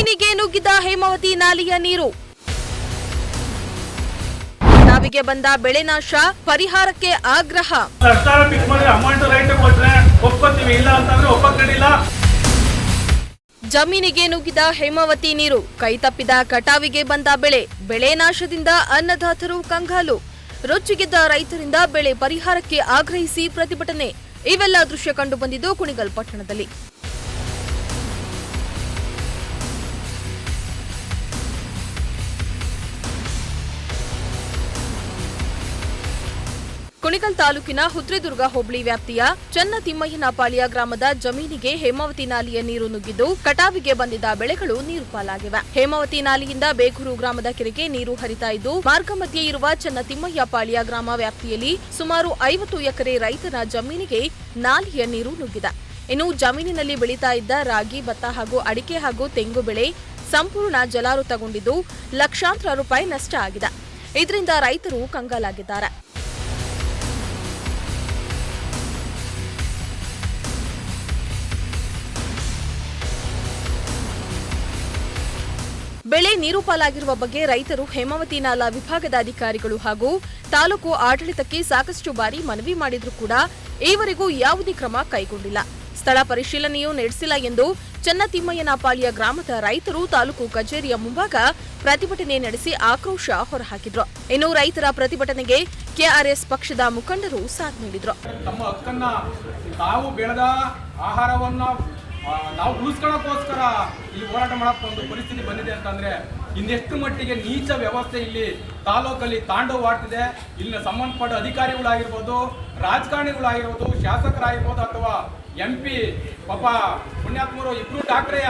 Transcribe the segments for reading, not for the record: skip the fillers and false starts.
ಜಮೀನಿಗೆ ನುಗ್ಗಿದ ಹೇಮಾವತಿ ನಾಲೆಯ ನೀರು. ಕಟಾವಿಗೆ ಬಂದ ಬೆಳೆ ನಾಶ, ಪರಿಹಾರಕ್ಕೆ ಆಗ್ರಹ. ಸರ್ಕಾರ ಪಿಕ್ ಮಾಡಿ ಅಮೌಂಟ್ ರೈಟ್ ಕೊಟ್ರೆ ಒಪ್ಪತ್ತೀವಿ, ಇಲ್ಲ ಅಂತಂದ್ರೆ ಒಪ್ಪಕ್ಕಿಲ್ಲ. ಜಮೀನಿಗೆ ನುಗ್ಗಿದ ಹೇಮಾವತಿ ನೀರು, ಕೈತಪ್ಪಿದ ಕಟಾವಿಗೆ ಬಂದ ಬೆಳೆ ನಾಶದಿಂದ ಅನ್ನದಾತರು ಕಂಗಾಲು. ರೊಚ್ಚಿಗೆದ್ದ ರೈತರಿಂದ ಬೆಳೆ ಪರಿಹಾರಕ್ಕೆ ಆಗ್ರಹಿಸಿ ಪ್ರತಿಭಟನೆ. ಇವೆಲ್ಲ ದೃಶ್ಯ ಕಂಡು ಬಂದಿದ್ದು ಕುಣಿಗಲ್ ಪಟ್ಟಣದಲ್ಲಿ. ಕುಣಿಗಲ್ ತಾಲೂಕಿನ ಹುತ್ರೆದುರ್ಗ ಹೋಬಳಿ ವ್ಯಾಪ್ತಿಯ ಚನ್ನತಿಮ್ಮಯ್ಯನಪಾಳ್ಯ ಗ್ರಾಮದ ಜಮೀನಿಗೆ ಹೇಮಾವತಿ ನಾಲೆಯ ನೀರು ನುಗ್ಗಿದ್ದು ಕಟಾವಿಗೆ ಬಂದಿದ್ದ ಬೆಳೆಗಳು ನೀರು ಪಾಲಾಗಿವೆ. ಹೇಮಾವತಿ ನಾಲೆಯಿಂದ ಬೇಗೂರು ಗ್ರಾಮದ ಕೆರೆಗೆ ನೀರು ಹರಿತಾ ಇದ್ದು, ಮಾರ್ಗ ಮಧ್ಯೆ ಇರುವ ಚನ್ನತಿಮ್ಮಯ್ಯಪಾಳ್ಯ ಗ್ರಾಮ ವ್ಯಾಪ್ತಿಯಲ್ಲಿ ಸುಮಾರು 50 ಎಕರೆ ರೈತನ ಜಮೀನಿಗೆ ನಾಲೆಯ ನೀರು ನುಗ್ಗಿದೆ. ಇನ್ನು ಜಮೀನಿನಲ್ಲಿ ಬೆಳೀತಾ ಇದ್ದ ರಾಗಿ, ಭತ್ತ ಹಾಗೂ ಅಡಿಕೆ ಹಾಗೂ ತೆಂಗು ಬೆಳೆ ಸಂಪೂರ್ಣ ಜಲಾವೃತಗೊಂಡಿದ್ದು ಲಕ್ಷಾಂತರ ರೂಪಾಯಿ ನಷ್ಟ ಆಗಿದೆ. ಇದರಿಂದ ರೈತರು ಕಂಗಾಲಾಗಿದ್ದಾರೆ. ಬೆಳೆ ನೀರು ಪಾಲಾಗಿರುವ ಬಗ್ಗೆ ರೈತರು ಹೇಮಾವತಿ ನಾಲಾ ವಿಭಾಗದ ಅಧಿಕಾರಿಗಳು ಹಾಗೂ ತಾಲೂಕು ಆಡಳಿತಕ್ಕೆ ಸಾಕಷ್ಟು ಬಾರಿ ಮನವಿ ಮಾಡಿದ್ರೂ ಕೂಡ ಈವರೆಗೂ ಯಾವುದೇ ಕ್ರಮ ಕೈಗೊಂಡಿಲ್ಲ. ಸ್ಥಳ ಪರಿಶೀಲನೆಯೂ ನಡೆಸಿಲ್ಲ ಎಂದು ಚನ್ನತಿಮ್ಮಯ್ಯನಪಾಳ್ಯ ಗ್ರಾಮದ ರೈತರು ತಾಲೂಕು ಕಚೇರಿಯ ಮುಂಭಾಗ ಪ್ರತಿಭಟನೆ ನಡೆಸಿ ಆಕ್ರೋಶ ಹೊರಹಾಕಿದ್ರು. ಇನ್ನು ರೈತರ ಪ್ರತಿಭಟನೆಗೆ ಕೆಆರ್ಎಸ್ ಪಕ್ಷದ ಮುಖಂಡರು ಸಾಥ್ ನೀಡಿದ್ರು. ತಮ್ಮ ಹಕ್ಕನ್ನ ತಾವು ಬೆಳೆದ ಆಹಾರವನ್ನ ನಾವು ಉಳಿಸ್ಕೊಳ್ಳೋಕ್ಕೋಸ್ಕರ ಇಲ್ಲಿ ಹೋರಾಟ ಮಾಡಕ್ ಒಂದು ಪರಿಸ್ಥಿತಿ ಬಂದಿದೆ ಅಂತಂದ್ರೆ ಇನ್ನೆಷ್ಟು ಮಟ್ಟಿಗೆ ನೀಚ ವ್ಯವಸ್ಥೆ ಇಲ್ಲಿ ತಾಲೂಕಲ್ಲಿ ತಾಂಡವವಾಡ್ತಿದೆ. ಇಲ್ಲಿನ ಸಂಬಂಧಪಟ್ಟ ಅಧಿಕಾರಿಗಳಾಗಿರ್ಬೋದು, ರಾಜಕಾರಣಿಗಳಾಗಿರ್ಬೋದು, ಶಾಸಕರಾಗಿರ್ಬೋದು ಅಥವಾ MP ಪಾಪ ಪುಣ್ಯಾತ್ಮರು ಇಬ್ರು ಡಾಕ್ಟ್ರೆಯ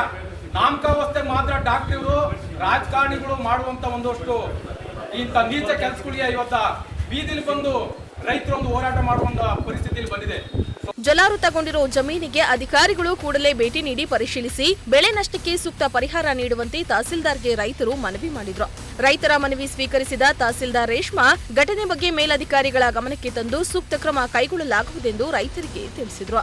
ನಾಮಕಾವಸ್ಥೆ ಮಾತ್ರ ಡಾಕ್ಟ್ರು, ರಾಜಕಾರಣಿಗಳು ಮಾಡುವಂತ ಒಂದಷ್ಟು ಇಂಥ ನೀಚ ಕೆಲಸಗಳಿಗೆ ಇವತ್ತ ಬೀದಿಲಿ ಬಂದು ರೈತರೊಂದು ಹೋರಾಟ ಮಾಡುವಂತ ಪರಿಸ್ಥಿತಿಯಲ್ಲಿ ಬಂದಿದೆ. ಜಲಾವೃತಗೊಂಡಿರುವ ಜಮೀನಿಗೆ ಅಧಿಕಾರಿಗಳು ಕೂಡಲೇ ಭೇಟಿ ನೀಡಿ ಪರಿಶೀಲಿಸಿ ಬೆಳೆ ನಷ್ಟಕ್ಕೆ ಸೂಕ್ತ ಪರಿಹಾರ ನೀಡುವಂತೆ ತಹಸೀಲ್ದಾರ್ಗೆ ರೈತರು ಮನವಿ ಮಾಡಿದ್ರು. ರೈತರ ಮನವಿ ಸ್ವೀಕರಿಸಿದ ತಹಸೀಲ್ದಾರ್ ರೇಷ್ಮಾ ಘಟನೆ ಬಗ್ಗೆ ಮೇಲಧಿಕಾರಿಗಳ ಗಮನಕ್ಕೆ ತಂದು ಸೂಕ್ತ ಕ್ರಮ ಕೈಗೊಳ್ಳಲಾಗುವುದೆಂದು ರೈತರಿಗೆ ತಿಳಿಸಿದ್ರು.